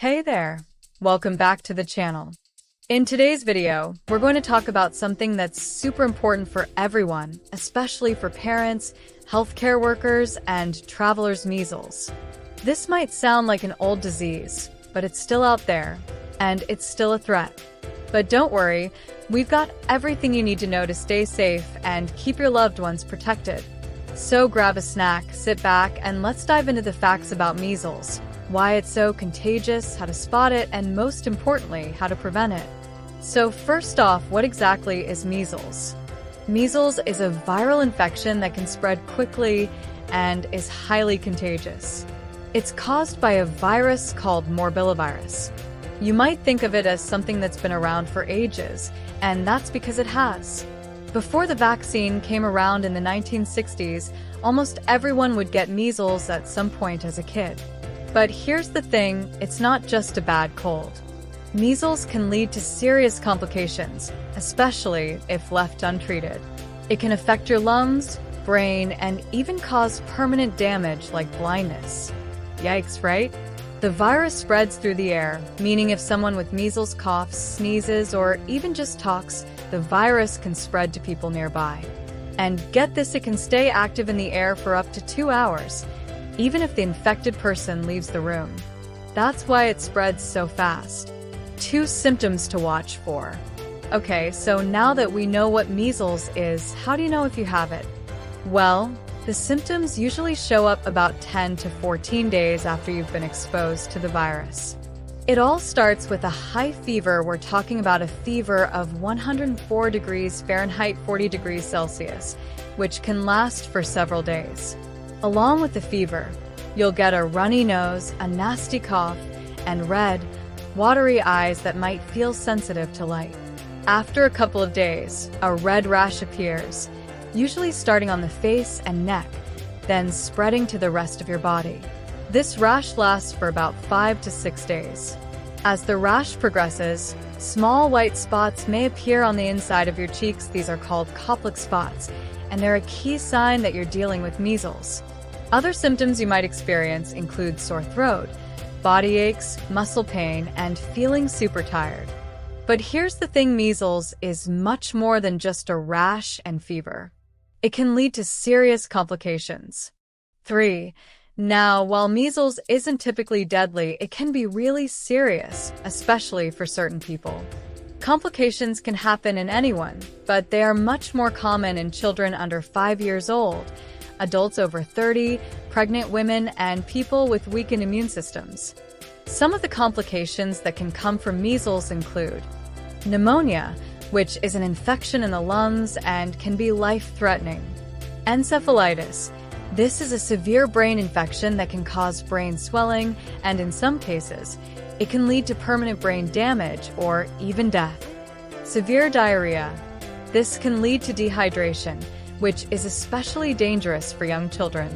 Hey there! Welcome back to the channel. In today's video, we're going to talk about something that's super important for everyone, especially for parents, healthcare workers, and travelers: measles. This might sound like an old disease, but it's still out there, and it's still a threat. But don't worry, we've got everything you need to know to stay safe and keep your loved ones protected. So grab a snack, sit back, and let's dive into the facts about measles, why it's so contagious, how to spot it, and most importantly, how to prevent it. So first off, what exactly is measles? Measles is a viral infection that can spread quickly and is highly contagious. It's caused by a virus called morbillivirus. You might think of it as something that's been around for ages, and that's because it has. Before the vaccine came around in the 1960s, almost everyone would get measles at some point as a kid. But here's the thing, it's not just a bad cold. Measles can lead to serious complications, especially if left untreated. It can affect your lungs, brain, and even cause permanent damage like blindness. Yikes, right? The virus spreads through the air, meaning if someone with measles coughs, sneezes, or even just talks, the virus can spread to people nearby. And get this, it can stay active in the air for up to 2 hours, even if the infected person leaves the room. That's why it spreads so fast. 2 symptoms to watch for. Okay, so now that we know what measles is, how do you know if you have it? Well, the symptoms usually show up about 10 to 14 days after you've been exposed to the virus. It all starts with a high fever. We're talking about a fever of 104 degrees Fahrenheit, 40 degrees Celsius, which can last for several days. Along with the fever, you'll get a runny nose, a nasty cough, and red, watery eyes that might feel sensitive to light. After a couple of days, a red rash appears, usually starting on the face and neck, then spreading to the rest of your body. This rash lasts for about 5 to 6 days. As the rash progresses, small white spots may appear on the inside of your cheeks. These are called Koplik spots, and they're a key sign that you're dealing with measles. Other symptoms you might experience include sore throat, body aches, muscle pain, and feeling super tired. But here's the thing, measles is much more than just a rash and fever. It can lead to serious complications. 3. Now, while measles isn't typically deadly, it can be really serious, especially for certain people. Complications can happen in anyone, but they are much more common in children under 5 years old, adults over 30, pregnant women, and people with weakened immune systems. Some of the complications that can come from measles include pneumonia, which is an infection in the lungs and can be life-threatening. Encephalitis. This is a severe brain infection that can cause brain swelling, and in some cases, it can lead to permanent brain damage or even death. Severe diarrhea. This can lead to dehydration, which is especially dangerous for young children.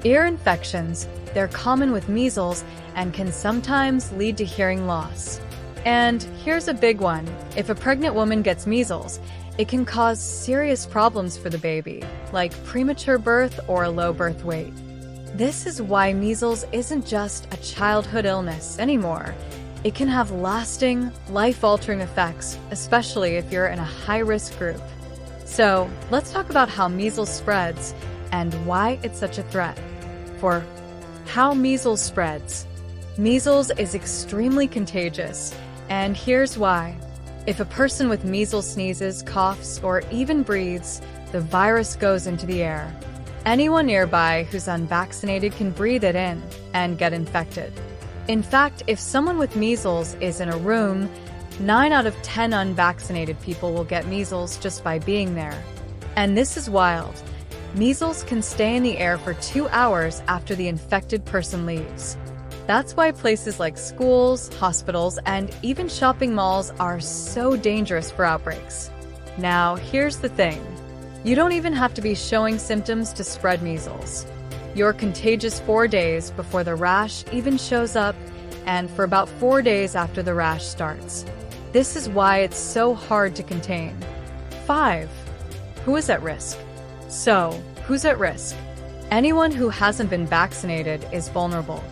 Ear infections. They're common with measles and can sometimes lead to hearing loss. And here's a big one. If a pregnant woman gets measles, it can cause serious problems for the baby, like premature birth or a low birth weight. This is why measles isn't just a childhood illness anymore. It can have lasting, life-altering effects, especially if you're in a high-risk group. So, let's talk about how measles spreads and why it's such a threat. For how measles spreads. Measles is extremely contagious, and here's why. If a person with measles sneezes, coughs, or even breathes, the virus goes into the air. Anyone nearby who's unvaccinated can breathe it in and get infected. In fact, if someone with measles is in a room, 9 out of 10 unvaccinated people will get measles just by being there. And this is wild. Measles can stay in the air for 2 hours after the infected person leaves. That's why places like schools, hospitals, and even shopping malls are so dangerous for outbreaks. Now, here's the thing. You don't even have to be showing symptoms to spread measles. You're contagious 4 days before the rash even shows up, and for about 4 days after the rash starts. This is why it's so hard to contain. 5. Who is at risk? So, who's at risk? Anyone who hasn't been vaccinated is vulnerable.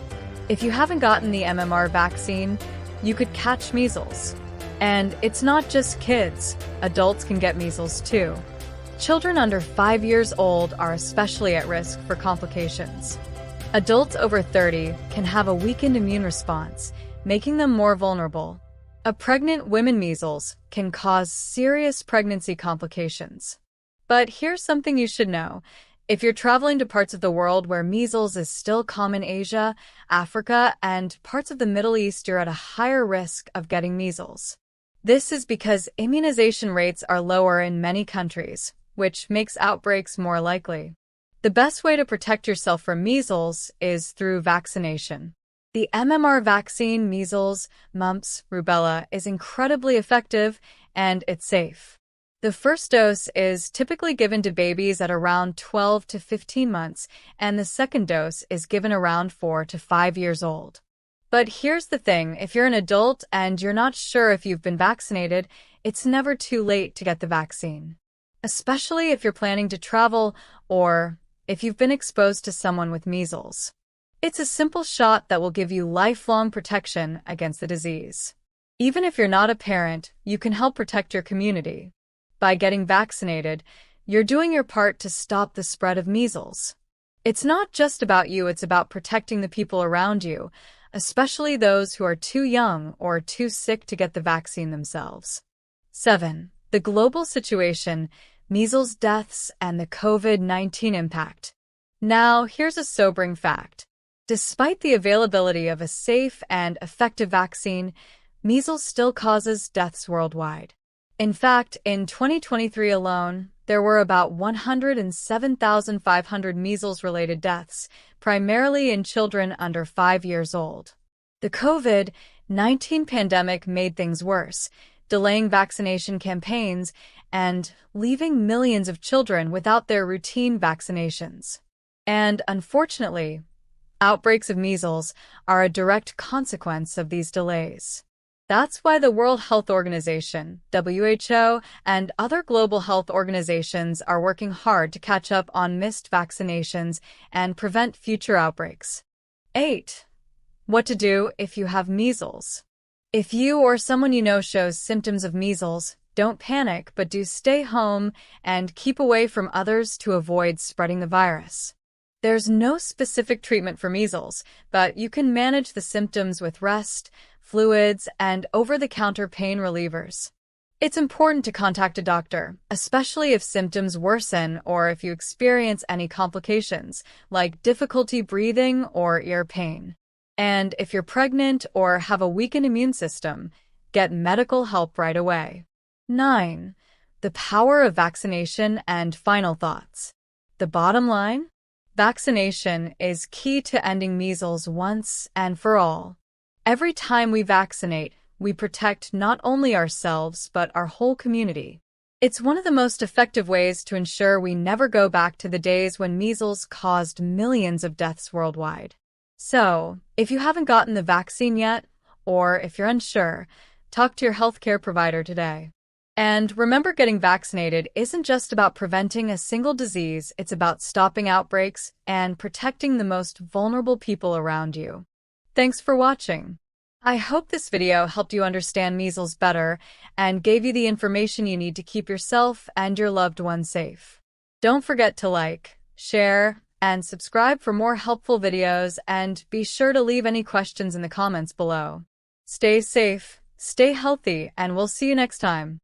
If you haven't gotten the MMR vaccine, you could catch measles. And it's not just kids, adults can get measles too. Children under 5 years old are especially at risk for complications. Adults over 30 can have a weakened immune response, making them more vulnerable. A pregnant woman measles can cause serious pregnancy complications. But here's something you should know. If you're traveling to parts of the world where measles is still common, Asia, Africa, and parts of the Middle East, you're at a higher risk of getting measles. This is because immunization rates are lower in many countries, which makes outbreaks more likely. The best way to protect yourself from measles is through vaccination. The MMR vaccine, measles, mumps, rubella, is incredibly effective and it's safe. The first dose is typically given to babies at around 12 to 15 months, and the second dose is given around 4 to 5 years old. But here's the thing, if you're an adult and you're not sure if you've been vaccinated, it's never too late to get the vaccine. Especially if you're planning to travel or if you've been exposed to someone with measles. It's a simple shot that will give you lifelong protection against the disease. Even if you're not a parent, you can help protect your community. By getting vaccinated, you're doing your part to stop the spread of measles. It's not just about you, it's about protecting the people around you, especially those who are too young or too sick to get the vaccine themselves. 7. The global situation, measles deaths, and the COVID-19 impact. Now, here's a sobering fact. Despite the availability of a safe and effective vaccine, measles still causes deaths worldwide. In fact, in 2023 alone, there were about 107,500 measles-related deaths, primarily in children under 5 years old. The COVID-19 pandemic made things worse, delaying vaccination campaigns and leaving millions of children without their routine vaccinations. And unfortunately, outbreaks of measles are a direct consequence of these delays. That's why the World Health Organization, WHO, and other global health organizations are working hard to catch up on missed vaccinations and prevent future outbreaks. 8. What to do if you have measles. If you or someone you know shows symptoms of measles, don't panic, but do stay home and keep away from others to avoid spreading the virus. There's no specific treatment for measles, but you can manage the symptoms with rest, fluids, and over-the-counter pain relievers. It's important to contact a doctor, especially if symptoms worsen or if you experience any complications, like difficulty breathing or ear pain. And if you're pregnant or have a weakened immune system, get medical help right away. 9. The power of vaccination and final thoughts. The bottom line? Vaccination is key to ending measles once and for all. Every time we vaccinate, we protect not only ourselves but our whole community. It's one of the most effective ways to ensure we never go back to the days when measles caused millions of deaths worldwide. So, if you haven't gotten the vaccine yet, or if you're unsure, talk to your healthcare provider today. And remember, getting vaccinated isn't just about preventing a single disease, it's about stopping outbreaks and protecting the most vulnerable people around you. Thanks for watching. I hope this video helped you understand measles better and gave you the information you need to keep yourself and your loved ones safe. Don't forget to like, share, and subscribe for more helpful videos, and be sure to leave any questions in the comments below. Stay safe, stay healthy, and we'll see you next time.